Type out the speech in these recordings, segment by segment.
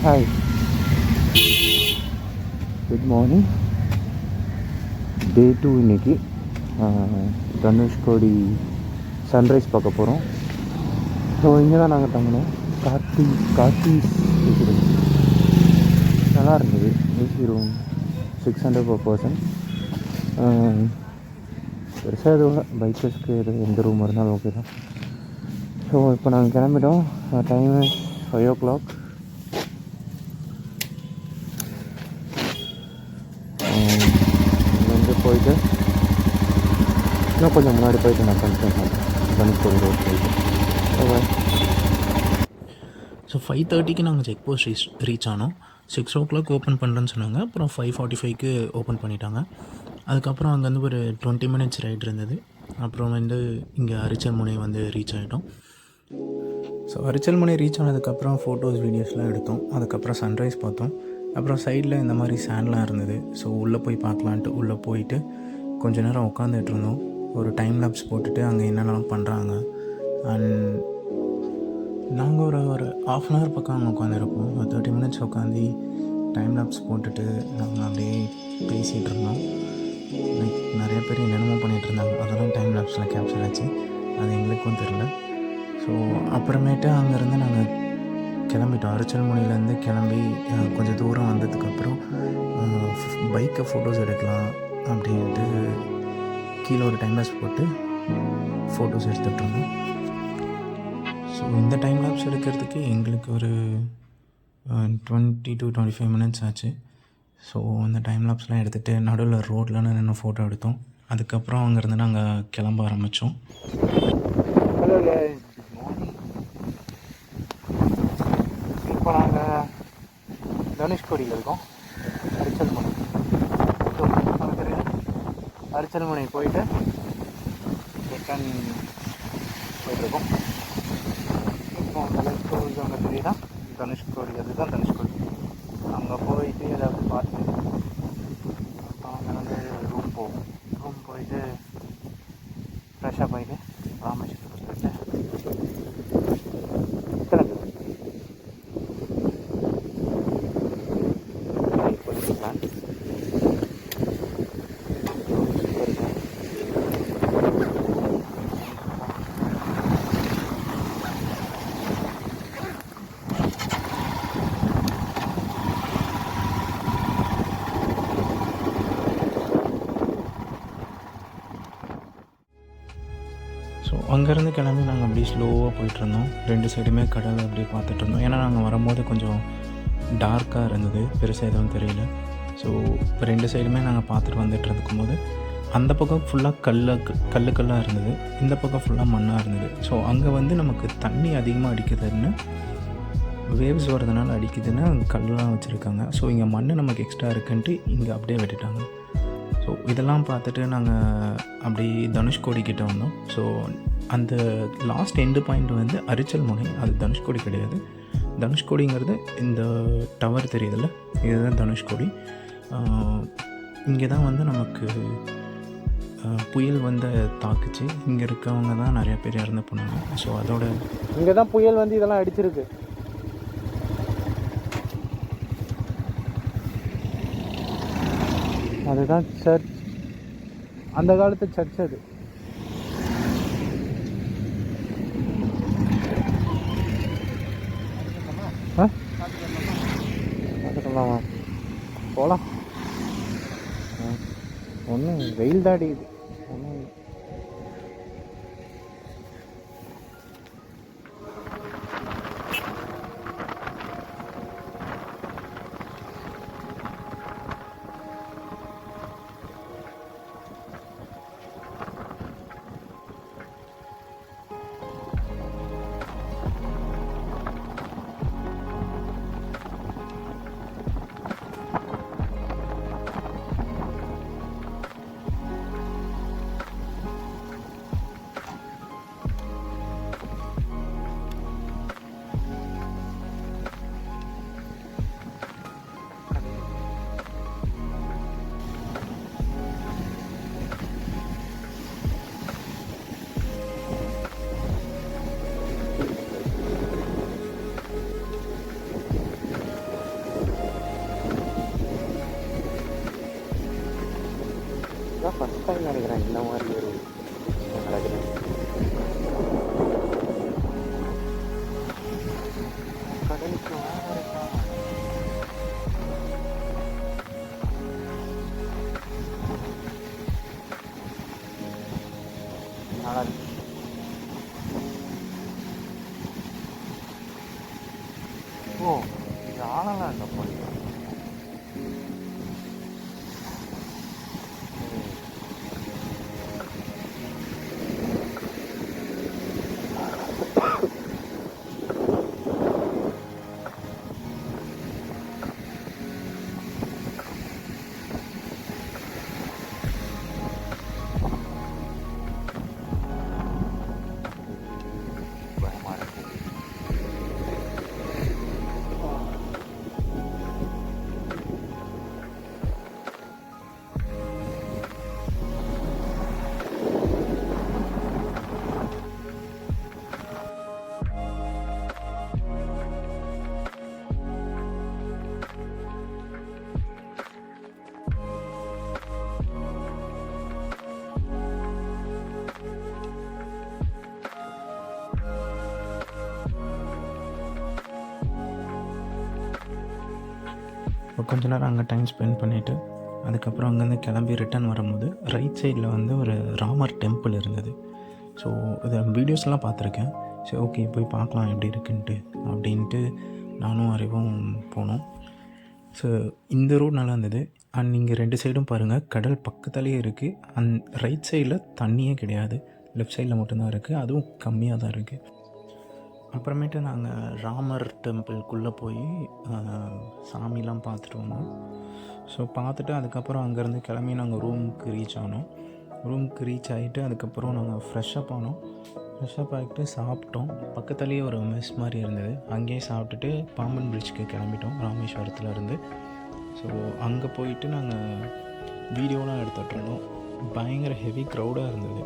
Hi, good morning. டே 2 இன்னைக்கு. Dhanushkodi sunrise பார்க்க போகிறோம். ஸோ இங்கே தான் நாங்கள் தங்கினோம். கார்த்திஸ் ரெசிடென்சி நல்லா இருந்தது. AC room 600 per person. பெருசாக எதுவும் பைக்கர்ஸ்க்கு எந்த ரூம் இருந்தாலும் ஓகே தான். ஸோ இப்போ நாங்கள் கிளம்பிட்டோம். Time 5 o'clock. இங்கேருந்து போயிட்டு இன்னும் கொஞ்சம் முன்னாடி போயிட்டு நான் கன்ஃபார்ம் பண்ணுறேன். தனுஷ்கோடி ரோட் போயிட்டு. ஸோ 5:30க்கு நாங்கள் செக் போஸ்ட் ரீச் ஆனோம். 6 o'clock ஓப்பன் பண்ணுறேன்னு சொன்னாங்க. அப்புறம் 5:45க்கு ஓப்பன் பண்ணிட்டாங்க. அதுக்கப்புறம் அங்கேருந்து ஒரு 20 minutes ரைட் இருந்தது. அப்புறம் இங்கே அரிச்சல் முனை ரீச் ஆகிட்டோம். ஸோ அரிச்சல் முனை ரீச் ஆனதுக்கப்புறம் ஃபோட்டோஸ் வீடியோஸ்லாம் எடுத்தோம். அதுக்கப்புறம் சன்ரைஸ் பார்த்தோம். அப்புறம் சைடில் இந்த மாதிரி சேண்ட்லாம் இருந்தது. ஸோ உள்ளே போய் பார்க்கலான்ட்டு உள்ளே போயிட்டு கொஞ்ச நேரம் உட்காந்துட்டு இருந்தோம். ஒரு டைம் லேப்ஸ் போட்டுட்டு அங்கே என்னென்னலாம் பண்ணுறாங்க. அண்ட் நாங்கள் ஒரு ½ an hour பக்கம் அங்கே உட்காந்துருப்போம். 30 minutes உட்காந்து டைம் லேப்ஸ் போட்டுட்டு நாங்கள் அப்படியே பேசிகிட்டு இருந்தோம். லைக் நிறைய பேர் என்னென்னமோ பண்ணிகிட்டு இருந்தாங்க. அதெல்லாம் டைம் லேப்ஸில் கேப்சர் ஆச்சு. அது எங்களுக்கும் தெரில. ஸோ அப்புறமேட்டு அங்கேருந்து நாங்கள் கிளம்பிட்டோம். அரிச்சல் முனையிலேருந்து கிளம்பி கொஞ்சம் தூரம் வந்ததுக்கப்புறம் பைக்கை ஃபோட்டோஸ் எடுக்கலாம் அப்படின்ட்டு கீழே ஒரு டைம் லேப்ஸ் போட்டு ஃபோட்டோஸ் எடுத்துகிட்டு இருந்தோம். ஸோ இந்த டைம் லேப்ஸ் எடுக்கிறதுக்கு எங்களுக்கு ஒரு 20 to 25 minutes ஆச்சு. ஸோ அந்த டைம் லேப்ஸ்லாம் எடுத்துகிட்டு நடுவில் ரோட்டில் நின்று ஃபோட்டோ எடுத்தோம். அதுக்கப்புறம் அங்கேருந்து நாங்கள் கிளம்ப ஆரம்பித்தோம். இப்போ நாங்கள் தனுஷ்கோடியில் இருக்கோம். அரிச்சல் முனை. ஸோ அரிச்சல் முனை போயிட்டு ரிட்டன் போயிட்டுருக்கோம். இப்போ தனுஷ்கோடி அங்கே தெரியுதா, தனுஷ்கோடி அதுதான் தனுஷ்கோடி. அங்கே போயிட்டு ஏதாவது பார்த்து அங்கே ரூம் போவோம். ரூம் போயிட்டு ஃப்ரெஷ்ஷாக போயிட்டு ராமேஸ்வரத்துக்கு போயிட்டு கிளம்பி பிளான். ஸோ அங்கேருந்து கிளம்பி நாங்கள் அப்படியே ஸ்லோவாக போயிட்டுருந்தோம். 2 சைடுமே கடலை அப்படியே பார்த்துட்ருந்தோம். ஏன்னா நாங்கள் வரும்போது கொஞ்சம் டார்க்காக இருந்தது, பெருசாக எதுவும் தெரியல. ஸோ 2 சைடுமே நாங்கள் பார்த்துட்டு வந்துட்டு இருக்கும்போது அந்த பக்கம் ஃபுல்லாக கல்லாக இருந்தது, இந்த பக்கம் ஃபுல்லாக மண்ணாக இருந்தது. ஸோ அங்கே நமக்கு தண்ணி அதிகமாக அடிக்குதுன்னு, வேவ்ஸ் வரதுனால அடிக்குதுன்னு கல்லாம் வச்சுருக்காங்க. ஸோ இங்கே மண் நமக்கு எக்ஸ்ட்ரா இருக்குன்ட்டு இங்கே அப்படியே விட்டுட்டாங்க. ஸோ இதெல்லாம் பார்த்துட்டு நாங்கள் அப்படியே தனுஷ்கோடி கிட்டே வந்தோம். ஸோ அந்த லாஸ்ட் எண்டு பாயிண்ட் அரிச்சல் முனை, அது தனுஷ்கோடி கிடையாது. தனுஷ்கோடிங்கிறது இந்த டவர் தெரியுதுல்ல, இதுதான் தனுஷ்கோடி. இங்கே தான் நமக்கு புயல் தாக்குச்சு. இங்கே இருக்கவங்க தான் நிறைய பேர் இறந்து போனாங்க. ஸோ அதோட இங்கே தான் புயல் இதெல்லாம் அடிச்சிருக்கு. அதுதான் சர்ச், அந்த காலத்து சர்ச் அது. பார்த்துக்கலாமா? போகலாம். ஒன்றும் வெயில் தான் அடிக்குது. ஒன்றும் ஓ இது ஆனலாம் இல்லை போய் கொஞ்ச நேரம் அங்கே டைம் ஸ்பெண்ட் பண்ணிவிட்டு அதுக்கப்புறம் அங்கேருந்து கிளம்பி ரிட்டர்ன் வரும்போது ரைட் சைடில் வந்து ஒரு ராமர் டெம்பிள் இருந்தது. ஸோ இதை வீடியோஸ்லாம் பார்த்துருக்கேன். சரி ஓகே போய் பார்க்கலாம் எப்படி இருக்குன்ட்டு அப்படின்ட்டு நானும் அறிவும் போனோம். ஸோ இந்த ரோடு நல்லா இருந்தது. அண்ட் நீங்கள் 2 சைடும் பாருங்கள் கடல் பக்கத்துலேயே இருக்குது. ரைட் சைடில் தண்ணியே கிடையாது, லெஃப்ட் சைடில் மட்டும்தான் இருக்குது, அதுவும் கம்மியாக தான் இருக்குது. அப்புறமேட்டு நாங்கள் ராமர் டெம்பிள்குள்ளே போய் சாமிலாம் பார்த்துட்டு வந்தோம். ஸோ பார்த்துட்டு அதுக்கப்புறம் அங்கேருந்து கிளம்பி நாங்கள் ரூமுக்கு ரீச் ஆனோம். ரூமுக்கு ரீச் ஆகிட்டு அதுக்கப்புறம் நாங்கள் ஃப்ரெஷ்ஷப் ஆனோம். ஃப்ரெஷ்ஷப் ஆகிட்டு சாப்பிட்டோம். பக்கத்துலேயே ஒரு மெஸ் மாதிரி இருந்தது, அங்கேயே சாப்பிட்டுட்டு பாம்பன் பிரிட்ஜுக்கு கிளம்பிட்டோம் ராமேஸ்வரத்தில் இருந்து. ஸோ அங்கே போயிட்டு நாங்கள் வீடியோலாம் எடுத்துகிட்டு இருந்தோம். பயங்கர ஹெவி க்ரௌடாக இருந்தது.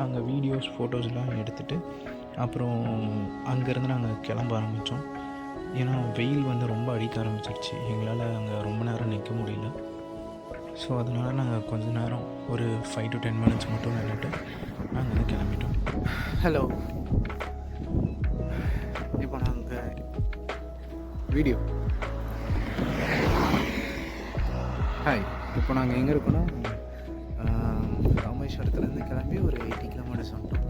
அங்கே வீடியோஸ் ஃபோட்டோஸ்லாம் எடுத்துகிட்டு அப்புறம் அங்கேருந்து நாங்கள் கிளம்ப ஆரம்பித்தோம். ஏன்னா வெயில் வந்து ரொம்ப அடிக்க ஆரம்பிச்சிருச்சு, எங்களால் அங்கே ரொம்ப நேரம் நிற்க முடியல. ஸோ அதனால் நாங்கள் கொஞ்ச நேரம் ஒரு 5 to 10 minutes மட்டும் நின்றுட்டு நாங்கள் வந்து கிளம்பிட்டோம். ஹலோ, இப்போ நாங்கள் வீடியோ ஹாய் இப்போ நாங்கள் எங்கே இருக்கோன்னா ராமேஸ்வரத்துலேருந்து கிளம்பி ஒரு 80 kilometers வந்துட்டோம்.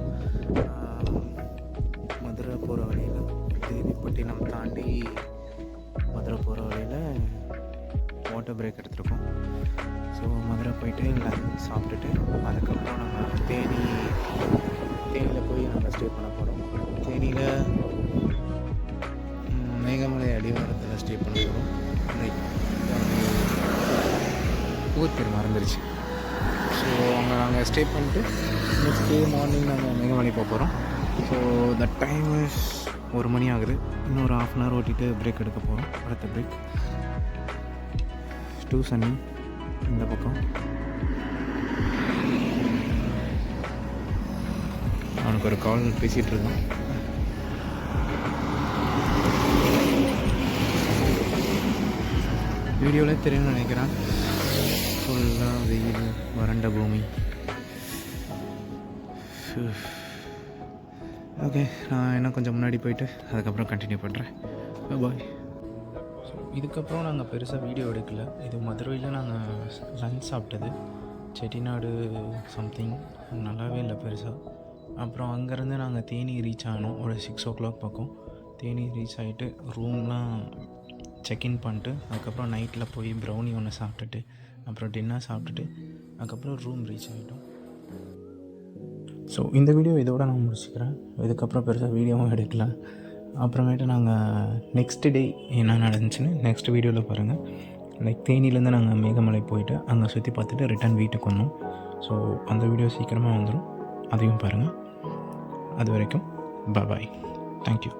மதுரை போகிற வழியில் தேவிப்பட்டினம் தாண்டி மதுரை போகிற வழியில் வாட்டர் பிரேக் எடுத்துருக்கோம். ஸோ மதுரை போயிட்டு லஞ்ச் சாப்பிட்டுட்டு அதுக்கப்புறம் நம்ம தேனியில் போய் நாங்கள் ஸ்டே பண்ண போகிறோம். தேனியில் மேகமலை அடிவாரத்தில் ஸ்டே பண்ண போகிறோம். ஊர் பேர் மறந்துருச்சு. ஸோ அங்கே நாங்கள் ஸ்டே பண்ணிட்டு நெக்ஸ்ட் டே மார்னிங் நாங்கள் மேகமலை போக போகிறோம். ஸோ த டைம் இஸ் 1 மணி ஆகுது. இன்னும் ஒரு 1/2 hour ஓட்டிட்டு பிரேக் எடுக்க போகிறோம். அடுத்த பிரேக் டூ சன்னி இந்த பக்கம். அவனுக்கு ஒரு கால் பேசிகிட்டு இருக்கோம். வீடியோவில் தெரியும்னு நினைக்கிறேன். ஃபுல்லாக வெயில், வறண்ட பூமி. ஓகே, நான் இன்னும் கொஞ்சம் முன்னாடி போயிட்டு அதுக்கப்புறம் கண்டினியூ பண்ணுறேன். பாய். ஸோ இதுக்கப்புறம் நாங்கள் பெருசாக வீடியோ எடுக்கல. இது மதுரையில் நாங்கள் லஞ்ச் சாப்பிட்டது செட்டிநாடு சம்திங், நல்லாவே இல்லை பெருசாக. அப்புறம் அங்கேருந்து நாங்கள் தேனி ரீச் ஆனோம் ஒரு 6 o'clock பக்கம். தேனி ரீச் ஆகிட்டு ரூம்லாம் செக்இன் பண்ணிட்டு அதுக்கப்புறம் நைட்டில் போய் ப்ரௌனி ஒன்று சாப்பிட்டுட்டு அப்புறம் டின்னர் சாப்பிட்டுட்டு அதுக்கப்புறம் ரூம் ரீச் ஆகிட்டோம். ஸோ இந்த வீடியோ இதோட நான் முடிச்சுக்கிறேன். இதுக்கப்புறம் பெருசாக வீடியோவும் எடுக்கல. அப்புறமேட்டு நாங்கள் நெக்ஸ்ட் டே என்ன நடந்துச்சுன்னு நெக்ஸ்ட் வீடியோவில் பாருங்கள். லைக் தேனிலேருந்து நாங்கள் மேகமலை போயிட்டு அங்கே சுற்றி பார்த்துட்டு ரிட்டன் வீட்டுக்கு வந்தோம். ஸோ அந்த வீடியோ சீக்கிரமாக வந்துடும், அதையும் பாருங்கள். அது வரைக்கும் பாய். தேங்க்யூ.